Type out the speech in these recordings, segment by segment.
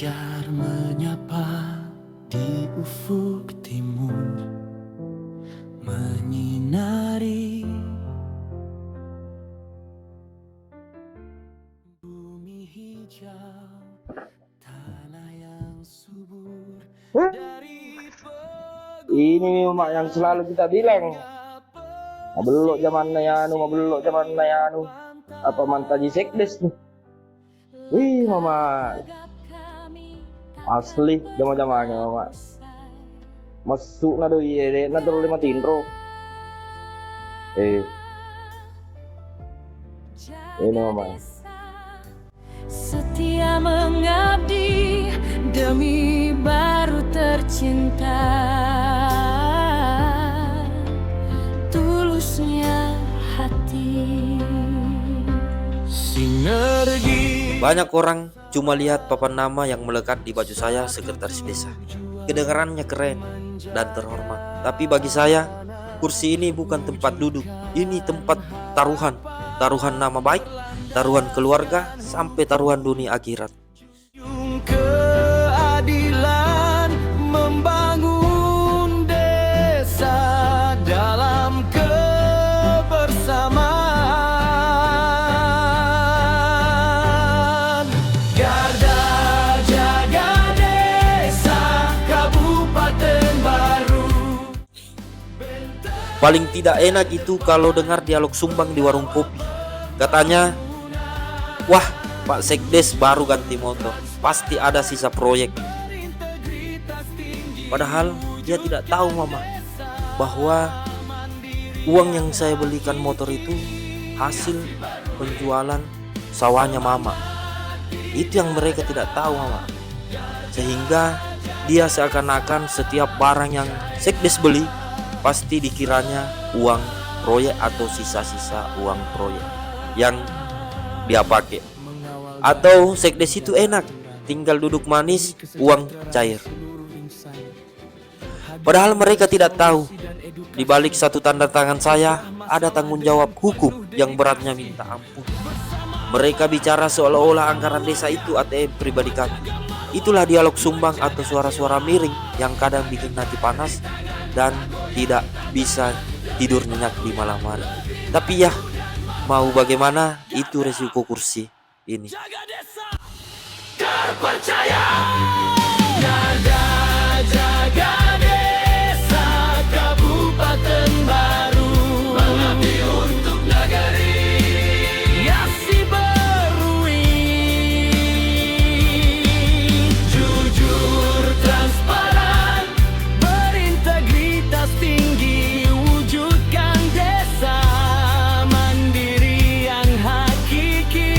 Fajar menyapa di ufuk timur, menyinari bumi hijau, tanah yang subur dari Ini mak yang selalu kita bilang, mabelok zaman nayanu, mabelok zaman nayanu. Apa mantaji sekdes nih? Wih mama, asli zaman-zamannya mama. Masuk na doi, na terus 5 tindro. Ini mama. Setia mengabdi demi baru tercinta, tulusnya hati. sinergi. Banyak orang cuma lihat papan nama yang melekat di baju saya sekretaris desa. Kedengarannya keren dan terhormat. Tapi bagi saya, kursi ini bukan tempat duduk. Ini tempat taruhan. Taruhan nama baik, taruhan keluarga, sampai taruhan dunia akhirat. Keadilan membangun desa dalam kebersamaan. Garda jaga desa Kabupaten Baru. Paling tidak enak itu kalau dengar dialog sumbang di warung kopi. Katanya, wah Pak Sekdes baru ganti motor, pasti ada sisa proyek. Padahal dia tidak tahu mama, bahwa uang yang saya belikan motor itu hasil penjualan sawahnya mama. Itu yang mereka tidak tahu mama. Sehingga dia seakan-akan setiap barang yang Sekdes beli pasti dikiranya uang proyek atau sisa-sisa uang proyek yang dia pakai. Atau Sekdes itu enak, tinggal duduk manis, uang cair. Padahal mereka tidak tahu, di balik satu tanda tangan saya ada tanggung jawab hukum yang beratnya minta ampun. Mereka bicara seolah-olah anggaran desa itu ATM pribadi kami. Itulah dialog sumbang atau suara-suara miring yang kadang bikin hati panas dan tidak bisa tidur nyenyak di malam hari. Tapi ya, mau bagaimana, itu resiko kursi ini. Terpercaya. Garda jaga desa Kabupaten Baru, mengabdi untuk negeri yang si berui. Jujur, transparan, berintegritas tinggi, wujudkan desa mandiri yang hakiki.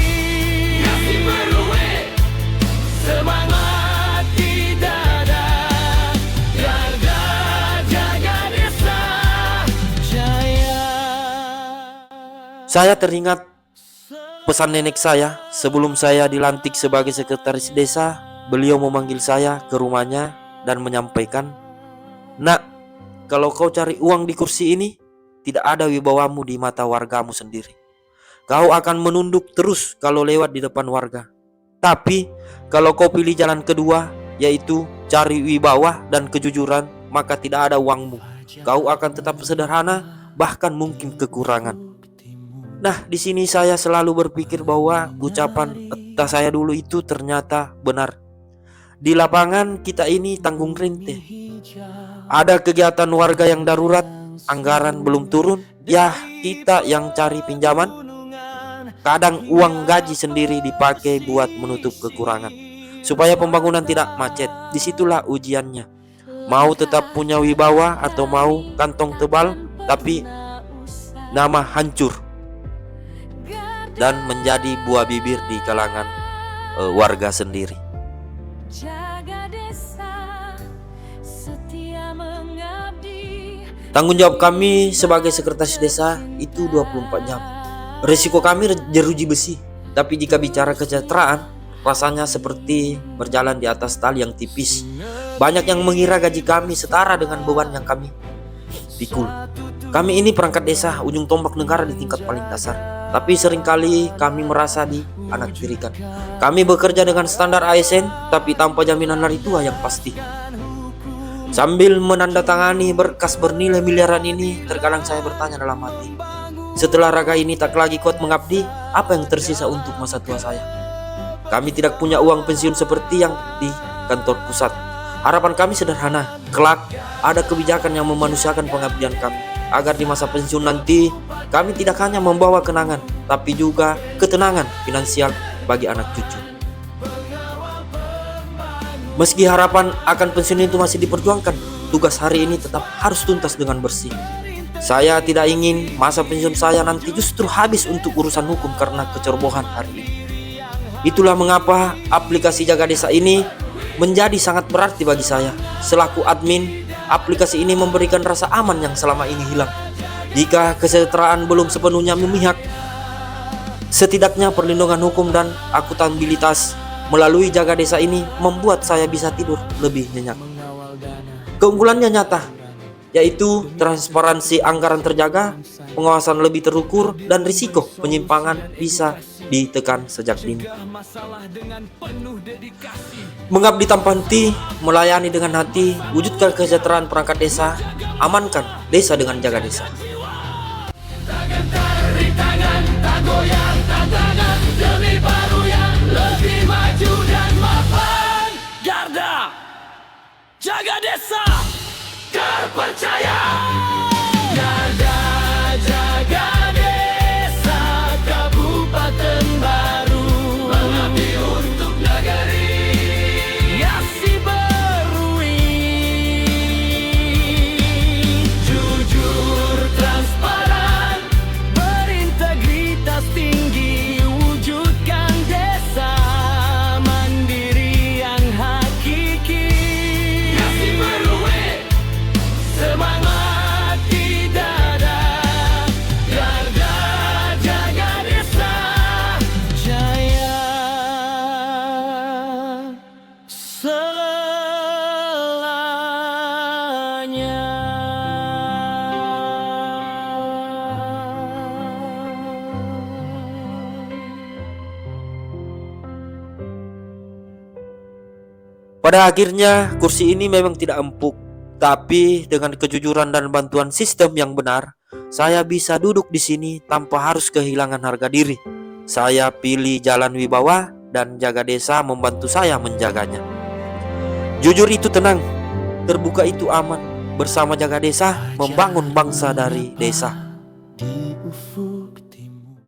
Yang si berui, semangat di dada. Garda jaga desa jaya. Saya teringat pesan nenek saya sebelum saya dilantik sebagai sekretaris desa. Beliau memanggil saya ke rumahnya dan menyampaikan, "Nak, kalau kau cari uang di kursi ini, tidak ada wibawamu di mata wargamu sendiri. Kau akan menunduk terus kalau lewat di depan warga. Tapi kalau kau pilih jalan kedua, yaitu cari wibawa dan kejujuran, maka tidak ada uangmu. Kau akan tetap sederhana, bahkan mungkin kekurangan." Nah, di sini saya selalu berpikir bahwa ucapan entah saya dulu itu ternyata benar. Di lapangan kita ini tanggung rente. Ada kegiatan warga yang darurat, anggaran belum turun, ya kita yang cari pinjaman. Kadang uang gaji sendiri dipakai buat menutup kekurangan, supaya pembangunan tidak macet. Disitulah ujiannya. Mau tetap punya wibawa atau mau kantong tebal tapi nama hancur dan menjadi buah bibir di kalangan warga sendiri. Jaga desa, setia mengabdi. Tanggung jawab kami sebagai sekretaris desa itu 24 jam. Risiko kami jeruji besi. Tapi jika bicara kesejahteraan, rasanya seperti berjalan di atas tali yang tipis. Banyak yang mengira gaji kami setara dengan beban yang kami pikul. Kami ini perangkat desa, ujung tombak negara di tingkat paling dasar. Tapi seringkali kami merasa dianaktirikan. Kami bekerja dengan standar ASN, tapi tanpa jaminan hari tua yang pasti. Sambil menandatangani berkas bernilai miliaran ini, terkadang saya bertanya dalam hati, setelah raga ini tak lagi kuat mengabdi, apa yang tersisa untuk masa tua saya? Kami tidak punya uang pensiun seperti yang di kantor pusat. Harapan kami sederhana, kelak ada kebijakan yang memanusiakan pengabdian kami, agar di masa pensiun nanti kami tidak hanya membawa kenangan, tapi juga ketenangan finansial bagi anak cucu. Meski harapan akan pensiun itu masih diperjuangkan, tugas hari ini tetap harus tuntas dengan bersih. Saya tidak ingin masa pensiun saya nanti justru habis untuk urusan hukum karena kecerobohan hari ini. Itulah mengapa aplikasi Jaga Desa ini menjadi sangat berarti bagi saya. Selaku admin, aplikasi ini memberikan rasa aman yang selama ini hilang. Jika kesejahteraan belum sepenuhnya memihak, setidaknya perlindungan hukum dan akuntabilitas melalui Jaga Desa ini membuat saya bisa tidur lebih nyenyak. Keunggulannya nyata, yaitu transparansi anggaran terjaga, pengawasan lebih terukur, dan risiko penyimpangan bisa ditekan sejak dini. Mengabdi tanpa henti, melayani dengan hati, wujudkan kesejahteraan perangkat desa, amankan desa dengan Jaga Desa. Tak gentar rintangan, tak goyang tantangan, demi baru yang lebih maju dan mapan. Garda Jaga Desa terpercaya. Garda Jaga Desa Kabupaten Baru, mengabdi untuk negeri yang si berui. Jujur, transparan, berintegritas tinggi, wujudkan desa mandiri yang hakiki. Yang si berui, semangat di dada. Garda Jaga Desa jaya selamanya. Pada akhirnya, kursi ini memang tidak empuk, tapi dengan kejujuran dan bantuan sistem yang benar, saya bisa duduk di sini tanpa harus kehilangan harga diri. Saya pilih jalan wibawa dan Jaga Desa membantu saya menjaganya. Jujur itu tenang, terbuka itu aman. Bersama Jaga Desa membangun bangsa dari desa. Di ufuk